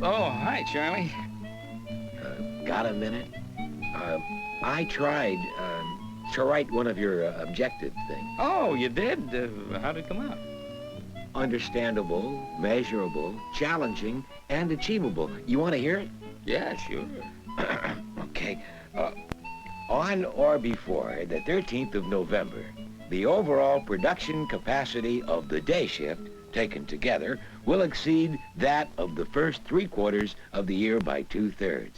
Oh, hi, Charlie. Got a minute? I tried to write one of your objective things. Oh, you did? How'd it come out? Understandable, measurable, challenging, and achievable. You want to hear it? Yeah, sure. Okay. On or before the 13th of November, the overall production capacity of the day shift, taken together, will exceed that of the first 3 quarters of the year by 2/3.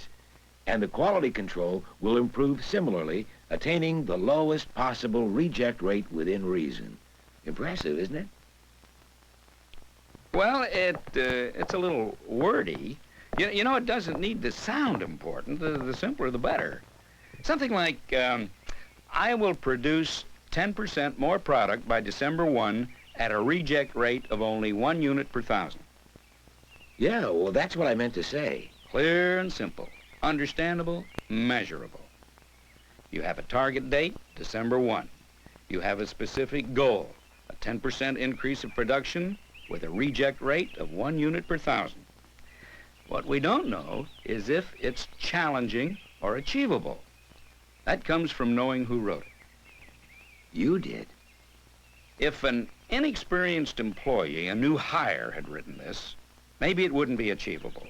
And the quality control will improve similarly, attaining the lowest possible reject rate within reason. Impressive, isn't it? Well, it's a little wordy. You know, it doesn't need to sound important. The simpler, the better. Something like, I will produce 10% more product by December 1 at a reject rate of only 1 unit per 1,000. Yeah, well, that's what I meant to say. Clear and simple. Understandable, measurable. You have a target date, December 1. You have a specific goal, a 10% increase of production with a reject rate of 1 unit per 1,000. What we don't know is if it's challenging or achievable. That comes from knowing who wrote it. You did. If an inexperienced employee, a new hire, had written this, maybe it wouldn't be achievable.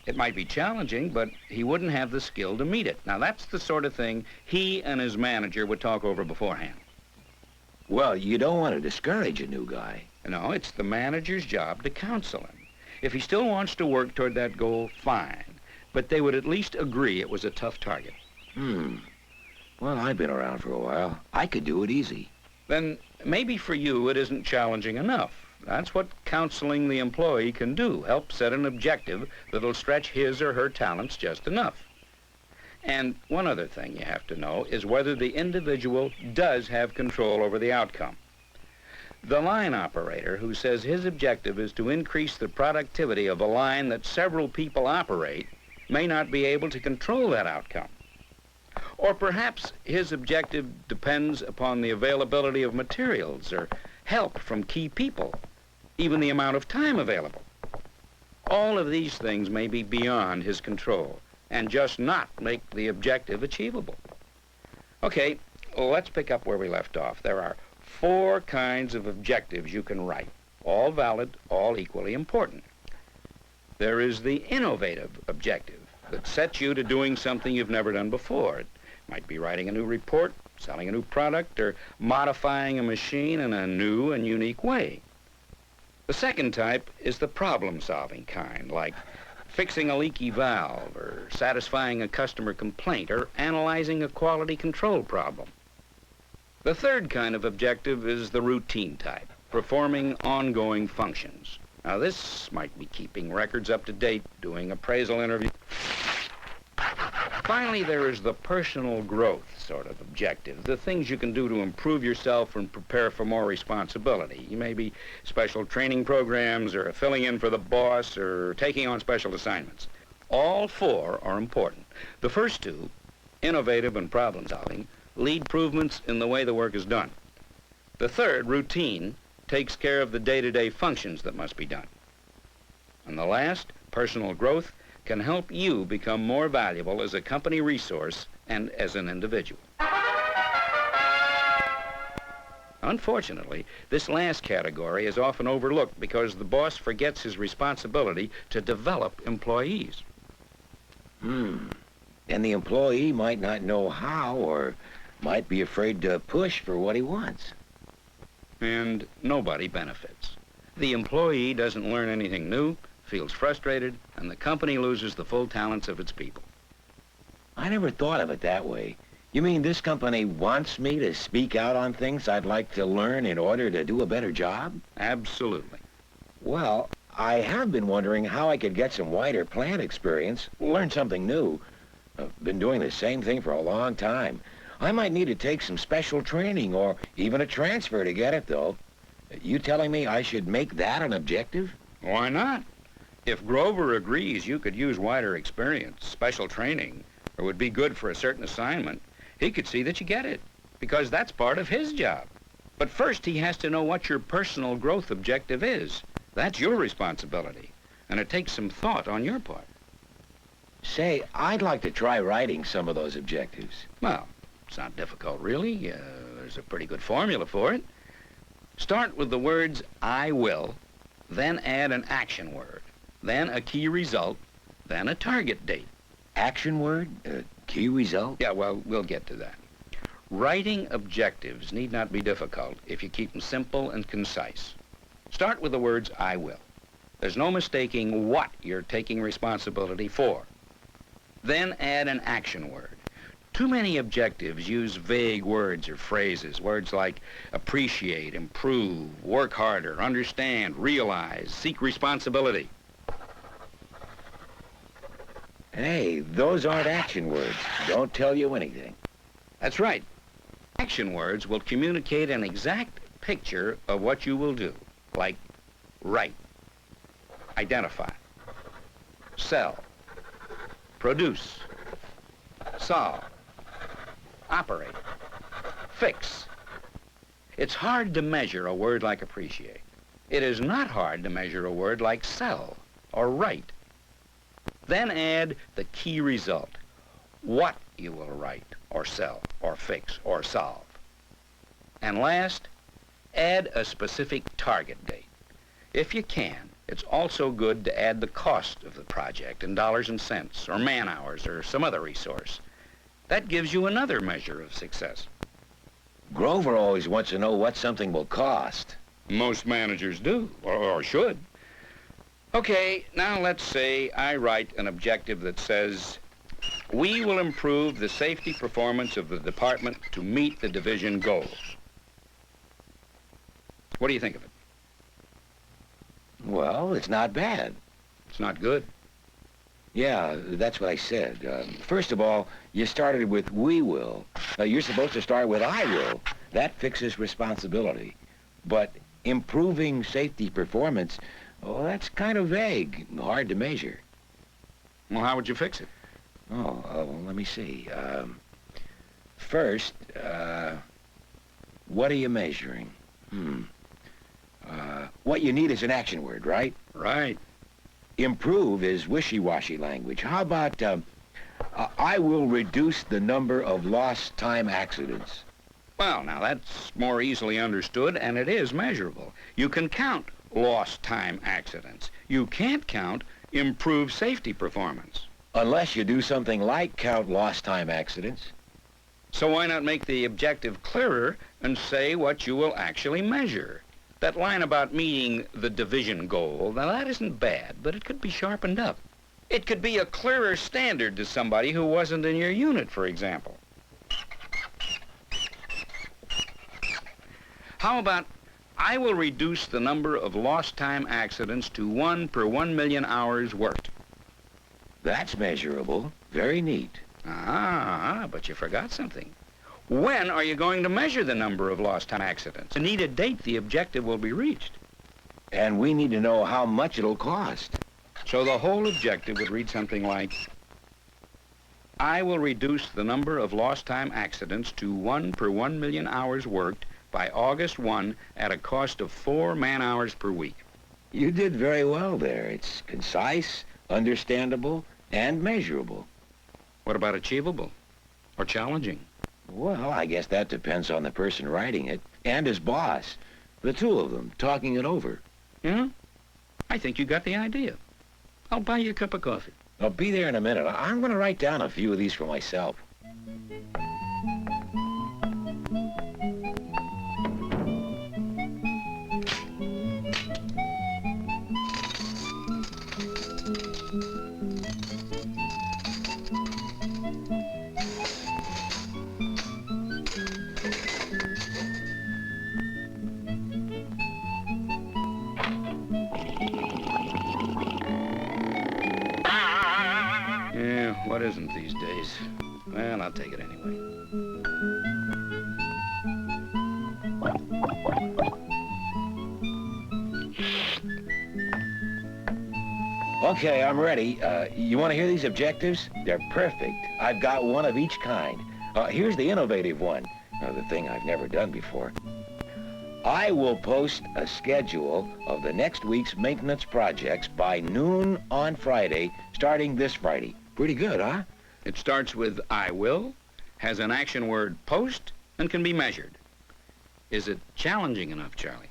It might be challenging, but he wouldn't have the skill to meet it. Now, that's the sort of thing he and his manager would talk over beforehand. Well, you don't want to discourage a new guy. No, it's the manager's job to counsel him. If he still wants to work toward that goal, fine. But they would at least agree it was a tough target. Well, I've been around for a while. I could do it easy. Then maybe for you it isn't challenging enough. That's what counseling the employee can do, help set an objective that'll stretch his or her talents just enough. And one other thing you have to know is whether the individual does have control over the outcome. The line operator who says his objective is to increase the productivity of a line that several people operate may not be able to control that outcome. Or perhaps his objective depends upon the availability of materials or help from key people, even the amount of time available. All of these things may be beyond his control and just not make the objective achievable. Okay, let's pick up where we left off. There are 4 kinds of objectives you can write, all valid, all equally important. There is the innovative objective that sets you to doing something you've never done before. It might be writing a new report, selling a new product, or modifying a machine in a new and unique way. The second type is the problem-solving kind, like fixing a leaky valve, or satisfying a customer complaint, or analyzing a quality control problem. The third kind of objective is the routine type, performing ongoing functions. Now, this might be keeping records up to date, doing appraisal interviews. Finally, there is the personal growth sort of objective, the things you can do to improve yourself and prepare for more responsibility. You may be special training programs, or filling in for the boss, or taking on special assignments. All 4 are important. The first 2, innovative and problem solving, lead improvements in the way the work is done. The third, routine, takes care of the day-to-day functions that must be done. And the last, personal growth, can help you become more valuable as a company resource and as an individual. Unfortunately, this last category is often overlooked because the boss forgets his responsibility to develop employees. And the employee might not know how, or might be afraid to push for what he wants. And nobody benefits. The employee doesn't learn anything new, feels frustrated, and the company loses the full talents of its people. I never thought of it that way. You mean this company wants me to speak out on things I'd like to learn in order to do a better job? Absolutely. Well, I have been wondering how I could get some wider plant experience, learn something new. I've been doing the same thing for a long time. I might need to take some special training or even a transfer to get it, though. You telling me I should make that an objective? Why not? If Grover agrees you could use wider experience, special training, or would be good for a certain assignment, he could see that you get it, because that's part of his job. But first, he has to know what your personal growth objective is. That's your responsibility. and it takes some thought on your part. Say, I'd like to try writing some of those objectives. Well, it's not difficult, really. There's a pretty good formula for it. Start with the words I will, then add an action word, then a key result, then a target date. Action word? Key result? Yeah, well, we'll get to that. Writing objectives need not be difficult if you keep them simple and concise. Start with the words I will. There's no mistaking what you're taking responsibility for. Then add an action word. Too many objectives use vague words or phrases, words like appreciate, improve, work harder, understand, realize, seek responsibility. Hey, those aren't action words. Don't tell you anything. That's right. Action words will communicate an exact picture of what you will do, like write, identify, sell, produce, solve, operate, fix. It's hard to measure a word like appreciate. It is not hard to measure a word like sell or write. Then add the key result, what you will write or sell or fix or solve. And last, add a specific target date. If you can, it's also good to add the cost of the project in dollars and cents or man-hours or some other resource. That gives you another measure of success. Grover always wants to know what something will cost. Most managers do, or should. Okay, now let's say I write an objective that says, we will improve the safety performance of the department to meet the division goals. What do you think of it? Well, it's not bad. It's not good. Yeah, that's what I said. First of all, you started with we will. You're supposed to start with I will. That fixes responsibility. But improving safety performance, well, that's kind of vague, hard to measure. Well, how would you fix it? Let me see. First, what are you measuring? What you need is an action word, right? Right. Improve is wishy-washy language. How about, I will reduce the number of lost time accidents? Well, now that's more easily understood, and it is measurable. You can count lost time accidents. You can't count improved safety performance. Unless you do something like count lost time accidents. So why not make the objective clearer and say what you will actually measure? That line about meeting the division goal, now that isn't bad, but it could be sharpened up. It could be a clearer standard to somebody who wasn't in your unit, for example. How about, I will reduce the number of lost time accidents to 1 per 1 million hours worked. That's measurable. Very neat. But you forgot something. When are you going to measure the number of lost time accidents? You need a date the objective will be reached. And we need to know how much it'll cost. So the whole objective would read something like, I will reduce the number of lost time accidents to 1 per 1 million hours worked by August 1 at a cost of 4 man-hours per week. You did very well there. It's concise, understandable, and measurable. What about achievable or challenging? Well, I guess that depends on the person writing it and his boss. The two of them talking it over. Yeah? I think you got the idea. I'll buy you a cup of coffee. I'll be there in a minute. I'm going to write down a few of these for myself. What isn't these days? Well, I'll take it anyway. Okay, I'm ready. You want to hear these objectives? They're perfect. I've got one of each kind. Here's the innovative one. The thing I've never done before. I will post a schedule of the next week's maintenance projects by noon on Friday, starting this Friday. Pretty good, huh? It starts with I will, has an action word post, and can be measured. Is it challenging enough, Charlie?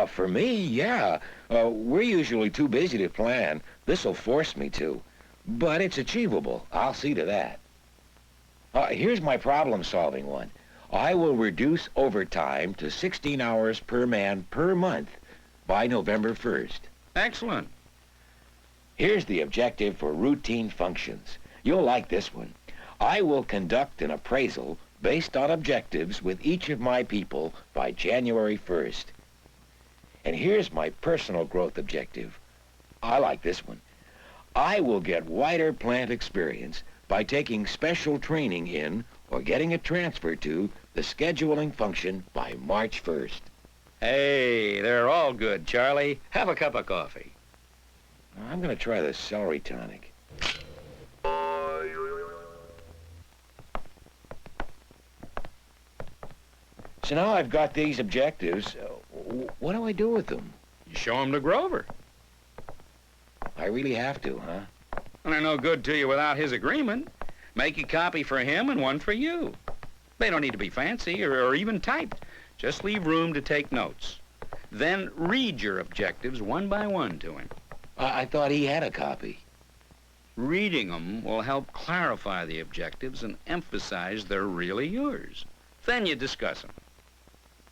For me, yeah. We're usually too busy to plan. This'll force me to. But it's achievable. I'll see to that. Here's my problem-solving one. I will reduce overtime to 16 hours per man per month by November 1st. Excellent. Here's the objective for routine functions. You'll like this one. I will conduct an appraisal based on objectives with each of my people by January 1st. And here's my personal growth objective. I like this one. I will get wider plant experience by taking special training in or getting it transferred to the scheduling function by March 1st. Hey, they're all good, Charlie. Have a cup of coffee. I'm going to try the celery tonic. So now I've got these objectives. What do I do with them? You show them to Grover. I really have to, huh? And they're no good to you without his agreement. Make a copy for him and one for you. They don't need to be fancy or even typed. Just leave room to take notes. Then read your objectives one by one to him. I thought he had a copy. Reading them will help clarify the objectives and emphasize they're really yours. Then you discuss them.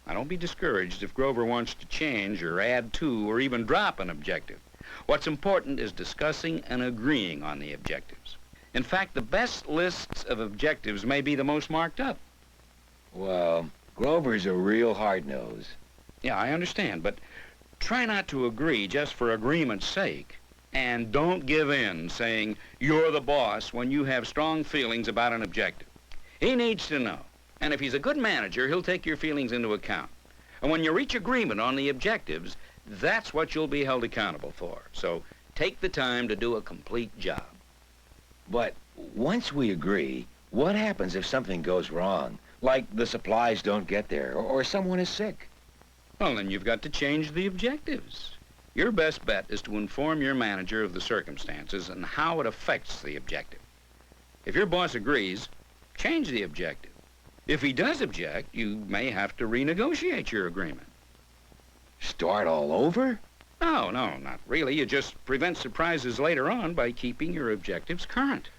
Now, don't be discouraged if Grover wants to change or add to or even drop an objective. What's important is discussing and agreeing on the objectives. In fact, the best lists of objectives may be the most marked up. Well, Grover's a real hard-nose. Yeah, I understand, but try not to agree just for agreement's sake. And don't give in saying you're the boss when you have strong feelings about an objective. He needs to know. And if he's a good manager, he'll take your feelings into account. And when you reach agreement on the objectives, that's what you'll be held accountable for. So take the time to do a complete job. But once we agree, what happens if something goes wrong? Like the supplies don't get there, or someone is sick? Well, then you've got to change the objectives. Your best bet is to inform your manager of the circumstances and how it affects the objective. If your boss agrees, change the objective. If he does object, you may have to renegotiate your agreement. Start all over? No, not really. You just prevent surprises later on by keeping your objectives current.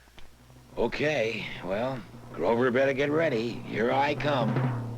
Okay, well, Grover better get ready. Here I come.